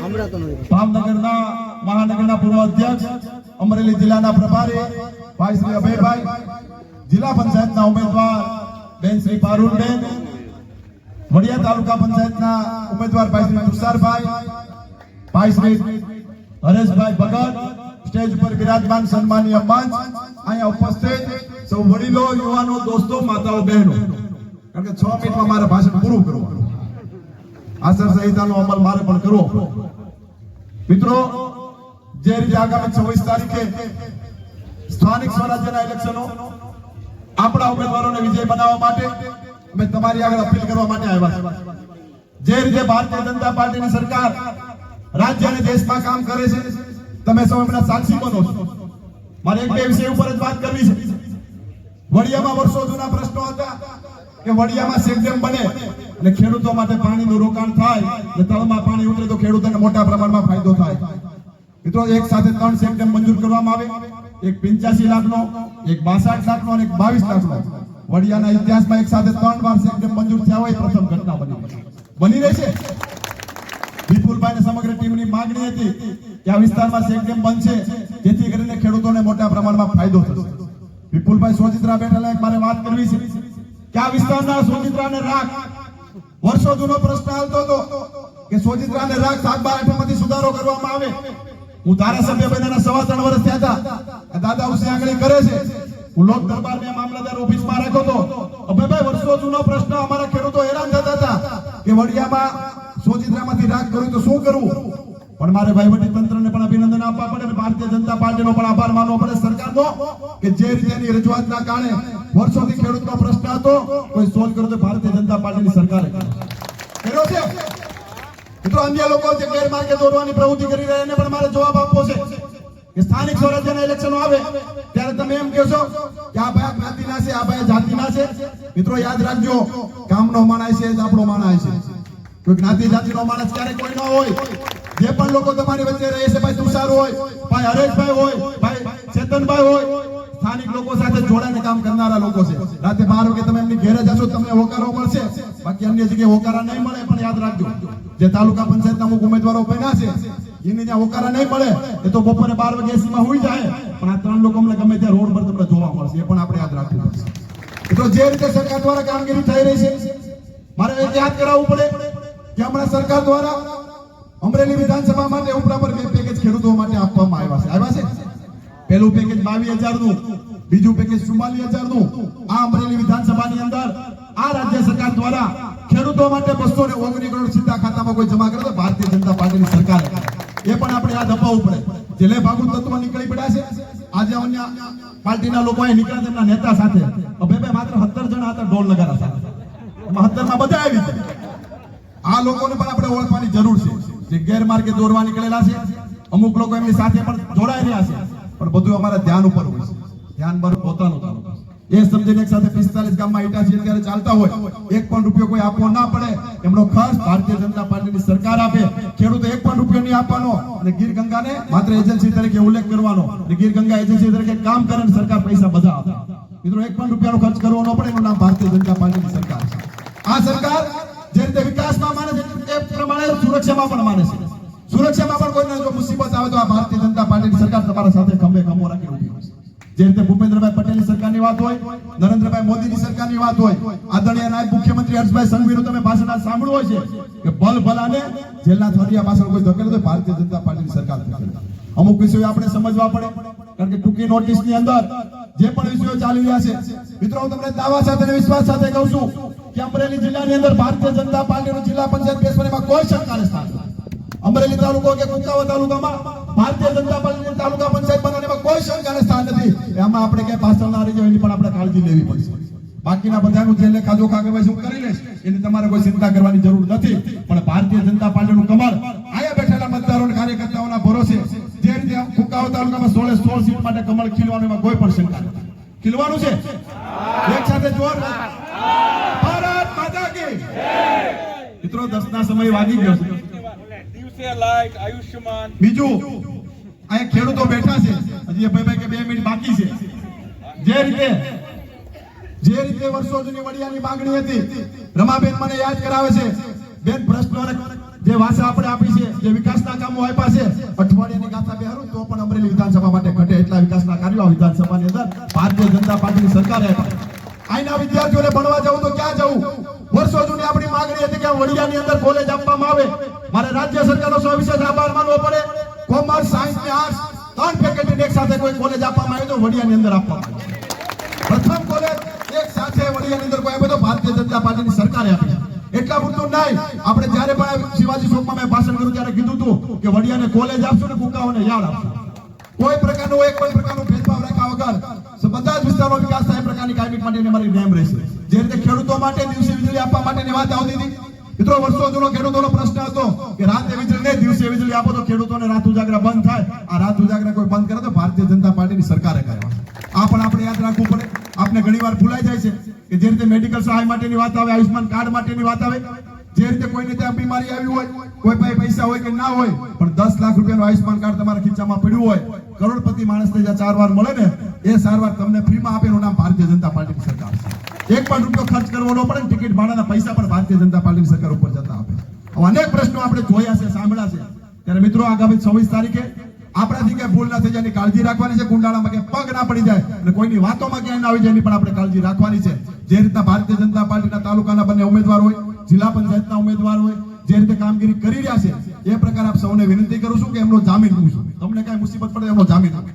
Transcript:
ભાવનગરના મહાનગરના પૂર્વ અધ્યક્ષ, અમરેલી જિલ્લાના પ્રભારી ભાઈ શ્રી અભયભાઈ, જિલ્લા પંચાયતના ઉમેદવાર બેન શ્રી પારુલબેન, વડિયા તાલુકા પંચાયતના ઉમેદવાર ભાઈ શ્રી તુષારભાઈ, ભાઈ શ્રી હરેશભાઈ ભગત, સ્ટેજ પર બિરાજમાન સન્માનીય મંચ, અહીંયા ઉપસ્થિત સૌ વડીલો, યુવાનો, દોસ્તો, માતાઓ, બહેનો, કારણ કે 6 મિનિટમાં મારે ભાષણ પૂરું કરવાનું, આચારસંહિતાનો અમલ મારે પણ કરવો. મિત્રો, જે રીતે આગામી 26 તારીખે સ્થાનિક સ્વરાજ્યના ઇલેક્શનો આપણા ઉમેદવારોને વિજય બનાવવા માટે અમે તમારી આગળ અપીલ કરવા માટે આવ્યા છે. જે રીતે ભારતીય જનતા પાર્ટીની સરકાર રાજ્ય અને દેશમાં કામ કરે છે, તમે સૌ એમના સાક્ષી બનો છો. મારે એક બે વિષય ઉપર જ વાત કરવી છે. વડિયામાં વર્ષો જૂના પ્રશ્નો હતા કે વડિયામાં ચેકડેમ બને અને ખેડૂતો માટે પાણીનું રોકાણ થાય અને તળમાં પાણી ઉતરે તો ખેડૂતોને મોટા પ્રમાણમાં ફાયદો થાય. મિત્રો, એક સાથે 3 ચેકડેમ મંજૂર કરવામાં આવે, એક 85 લાખનો, એક 62 લાખનો અને એક 22 લાખનો. વડિયાના ઇતિહાસમાં એક સાથે 3 વાર ચેકડેમ મંજૂર થયા હોય પ્રથમ ઘટના બની રહી છે. વિપુલભાઈ અને સમગ્ર ટીમની માંગણી હતી કે આ વિસ્તારમાં ચેકડેમ બનશે જેથી કરીને ખેડૂતોને મોટા પ્રમાણમાં ફાયદો થશે. વિપુલભાઈ સોજિત્રા બેઠેલા મારે વાત કરવી છે કે આ વિસ્તારના સોજિત્રાને રાખ વર્ષો જૂનો પ્રશ્ન આવતો હતો કે સોજિત્રાને રાખ શાકબારાઠમાંથી સુધારો કરવામાં આવે. હું ધારાસભ્ય બન્યાના 3.5 વર્ષ થયા હતા. દાદા ઉસે આંગળી કરે છે. હું લોક દરબારમાં મામલતદાર ઓફિસમાં રાખ્યો હતો. અભયભાઈ, વર્ષો જૂનો પ્રશ્ન અમારા ખેડૂતો હેરાન થતા હતા કે વડિયામાં સોજિત્રામાંથી રાખ કરું તો શું કરવું. પણ મારે વહીવટી તંત્રને પણ અભિનંદન આપવા પડે અને ભારતીય જનતા પાર્ટીનો પણ આભાર માનવો પડે સરકારનો કે જે રીતેની રજૂઆતના કારણે વર્ષોથી ખેડૂતનો પ્રશ્ન હતો કોઈ સોલ્વ કર્યો તો ભારતીય જનતા પાર્ટીની સરકારે કર્યો છે. મિત્રો, અન્ય લોકો જે ગેરમાર્ગે દોરવાની પ્રવૃત્તિ કરી રહ્યા એને પણ મારે જવાબ આપવો છે કે સ્થાનિક સ્વરાજ્યના ઇલેક્શનો આવે ત્યારે તમે એમ કહો છો કે આ ભાઈ જ્ઞાતિના છે, આ ભાઈ જાતિના છે. મિત્રો, યાદ રાખજો, ગામનો માણસ છે આપણો માણસ છે. કોઈ જ્ઞાતિ જાતિનો માણસ ક્યારે કોઈ ન હોય. જે પણ લોકો તમારી વચ્ચે રહે છે, ભાઈ તુષાર હોય, ભાઈ હરેશભાઈ હોય, ભાઈ ચેતનભાઈ હોય, સ્થાનિક લોકો સાથે જોડાઈને કામ કરનારા લોકો છે. રાતે 12 વાગે તમે એમની ઘેરે જશો તમને હોકારો મળશે, બાકી અન્ય જગ્યાએ હોકારા નહીં મળે. પણ યાદ રાખજો, જે તાલુકા પંચાયતના અમુક ઉમેદવારો બન્યા છે એને ત્યાં હોકારા નહીં મળે એ તો બપોરે 12 વાગે એસીમાં હોઈ જાય. પણ આ 3 લોકો અમને ગમે ત્યાં રોડ પર તમને જોવા મળશે, એ પણ આપણે યાદ રાખવું પડશે. તો જે રીતે સરકાર દ્વારા કામગીરી થઈ રહી છે મારે એ યાદ કરાવવું પડે કે હમણાં સરકાર દ્વારા અમરેલી વિધાનસભા માટે ઉપરા પર 2 પેકેજ ખેડૂતો માટે આપવામાં આવ્યા છે. પહેલું પેકેજ 22,000 નું, બીજું પેકેજ 44,000 નું. આ અમરેલી વિધાનસભાની અંદર આ રાજ્ય સરકાર દ્વારા ખેડૂતો માટે 219 કરોડ સીધા ખાતામાં કોઈ જમા કરે તો ભારતીય જનતા પાર્ટીની સરકારે એ પણ આપણે યાદ અપાવવું પડે. જેલે ભાગુ તત્વો નીકળી પડ્યા છે. આજે અન્ય પાર્ટીના લોકો અહીં નીકળ્યા તેમના નેતા સાથે. અભયભાઈ માત્ર 17 જણા હતા ઢોલ નગારા સાથે, એમાં 17 માં બધા આવી ગયા. આ લોકોને પણ આપણે ઓળખવાની જરૂર છે જે ગેરમાર્ગે દોરવા નીકળેલા છે. અમુક લોકો એમની સાથે પણ જોડાઈ રહ્યા છે, પણ બધું અમારા ધ્યાન ઉપર હોય છે. ધ્યાન પર પોતાનું ચાલુ એ સમજીને એક સાથે 45 ગામમાં ઇટાચી અત્યારે ચાલતા હોય, 1 પણ રૂપિયો કોઈ આપવો ના પડે એમનો ખર્ચ ભારતીય જનતા પાર્ટીની સરકાર આપે. ખેડૂતો 1 પણ રૂપિયો નહીં આપવાનો અને ગીર ગંગાને માત્ર એજન્સી તરીકે ઉલ્લેખ કરવાનો અને ગીર ગંગા એજન્સી તરીકે કામ કરે અને સરકાર પૈસા બધા આપે. મિત્રો, 1 પણ રૂપિયાનો ખર્ચ કરવો ન પડે એનું નામ ભારતીય જનતા પાર્ટીની સરકાર છે. આ સરકાર જે રીતે વિકાસમાં માને છે એ પ્રમાણે સુરક્ષામાં પણ માને છે. સુરક્ષામાં પણ કોઈને જો મુસીબત આવે તો આ ભારતીય જનતા પાર્ટીની સરકાર તમારા સાથે ખંભે ખંભો રાખી ઊભી હોય છે. જે રીતે ભૂપેન્દ્રભાઈ પટેલની સરકારની વાત હોય, નરેન્દ્રભાઈ મોદીની સરકારની વાત હોય, આદરણીય નાયબ મુખ્યમંત્રી હર્ષભાઈ સંઘવીનું તમે ભાષણ સાંભળ્યું હોય છે કે ભલ ભલાને જેલના થરિયા પાછળ કોઈ ધકેલે તો ભારતીય જનતા પાર્ટીની સરકાર ધકેલે. અમુક વિષયો આપણે સમજવા પડે કારણ કે ટૂંકી નોટિસની અંદર જે પણ વિષયો ચાલી રહ્યા છે. મિત્રો, હું તમને દાવા સાથે અને વિશ્વાસ સાથે કહું છું કે અમરેલી જિલ્લાની અંદર ભારતીય જનતા પાર્ટીનું જિલ્લા પંચાયત બેસવામાં કોઈ શંકાને સ્થાન નથી. અમરેલી તાલુકો કે કુંકાવા તાલુકામાં ભારતીય જનતા પાર્ટીની તાલુકા પંચાયત બનાવવામાં કોઈ શંકાને સ્થાન નથી. એમાં આપણે ક્યાંય પાછળ ના રહી જાય એની પણ આપણે કાળજી લેવી પડશે. બાકીના બધાનું જે લેખા જોખા કે હું કરી લઈશ એની તમારે કોઈ ચિંતા કરવાની જરૂર નથી. પણ ભારતીય જનતા પાર્ટીનું કમળ આયા બેઠેલા મતદારો અને કાર્યકર્તાઓના ભરોસે જે રીતે કુંકાવા તાલુકામાં 16 સીટ માટે કમળ ખીલવાનું એમાં કોઈ પણ શંકા નથી. ખીલવાનું છે એક સાથે જોર ભારત માતા કી જય. મિત્રો, 10 ના સમય વાગી ગયો છે. બીજું અહીંયા ખેડૂતો બેઠા છે, હજી ભાઈ કે 2 મિનિટ બાકી છે. જે રીતે વર્ષો જૂની વડિયાની માંગણી હતી, રમાબેન મને યાદ કરાવે છે બેન, પ્રશ્નો જે વાસા આપણે આપી છે, જે વિકાસના કામો આપ્યા છે, અઠવાડિયાની ગાથા બેહારું તો પણ અમરેલી વિધાનસભા માટે ઘટે એટલા વિકાસના કાર્યો આ વિધાનસભાની અંદર ભારતીય જનતા પાર્ટીની સરકારે આપ્યા. અહીંના વિદ્યાર્થીઓને ભણવા જવું તો ક્યાં જવું? વર્ષો જૂની આપણી માંગણી હતી કે વડિયાની અંદર કોલેજ આપવામાં આવે. મારે રાજ્ય સરકારનો સવિશેષ આભાર માનવો પડે. કોમર્સ, સાયન્સ ને આર્ટ્સ ત્રણ ફેકલ્ટી એક સાથે કોઈ કોલેજ આપવામાં આવે તો વડિયાની અંદર આપવામાં આવે. પ્રથમ કોલેજ એક સાથે વડિયાની અંદર કોઈ આપે તો ભારતીય જનતા પાર્ટીની સરકારે આપી. એટલા પૂરતું નહીં, આપણે જ્યારે પણ શિવાજી ચોકમાં મેં ભાષણ કર્યું ત્યારે કીધું હતું કે વડિયાને કોલેજ આપશું ને કુકાઓને યાદ આપશું. કોઈ પ્રકારનો એક પણ પ્રકારનો ભેદભાવ રાખ્યા વગર બધા જ વિસ્તારનો વિકાસ થાય એ પ્રકારની કાયમી માટેની અમારી નેમ રહેશે. જે રીતે ખેડૂતો માટે દિવસે વીજળી આપવા માટેની વાત આવતી હતી, મિત્રો વર્ષો જૂનો ખેડૂતોનો પ્રશ્ન હતો કે રાતે વીજળી નહીં દિવસે વીજળી આપો તો ખેડૂતોને રાત ઉજાગરા બંધ થાય. આ રાત ઉજાગરા કોઈ બંધ કરે તો ભારતીય જનતા પાર્ટીની સરકારે કરવા. આ પણ આપણે યાદ રાખવું પડે. આપણે ઘણીવાર ભૂલાઈ જાય છે કે જે રીતે મેડિકલ સહાય માટેની વાત આવે, આયુષ્માન કાર્ડ માટેની વાત આવે, જે રીતે કોઈને ત્યાં બીમારી આવી હોય, કોઈ પાસે પૈસા હોય કે ના હોય, પણ 10 લાખ રૂપિયાનું આયુષ્માન કાર્ડ તમારા ખીચામાં પડ્યું હોય, કરોડપતિ માણસને જ્યાં સારવાર મળે ને એ સારવાર તમને ફ્રીમાં આપે એનું નામ ભારતીય જનતા પાર્ટીની સરકાર છે. એક પણ રૂપિયો ખર્ચ કરવો ન પડે. ટિકિટ ભાડાના પૈસા પણ ભારતીય જનતા પાર્ટીની સરકાર ઉપર જતા આપે. અનેક પ્રશ્નો આપણે જોયા છે, સાંભળ્યા છે. ત્યારે મિત્રો આગામી 26 તારીખે આપણાથી કઈ ભૂલ ના થઈ જાય એની કાળજી રાખવાની છે. કુંડાળામાં ક્યાંય પગ ના પડી જાય અને કોઈની વાતોમાં ક્યાંય ના આવી જાય એની પણ આપણે કાળજી રાખવાની છે. જે રીતના ભારતીય જનતા પાર્ટીના તાલુકાના બંને ઉમેદવાર હોય, જિલ્લા પંચાયતના ઉમેદવાર હોય, જે રીતે કામગીરી કરી રહ્યા છે એ પ્રકારે આપ સૌને વિનંતી કરું છું કે એમનો જામીન લઉં છું. તમને કઈ મુસીબત પડે એમનો જામીન આપો.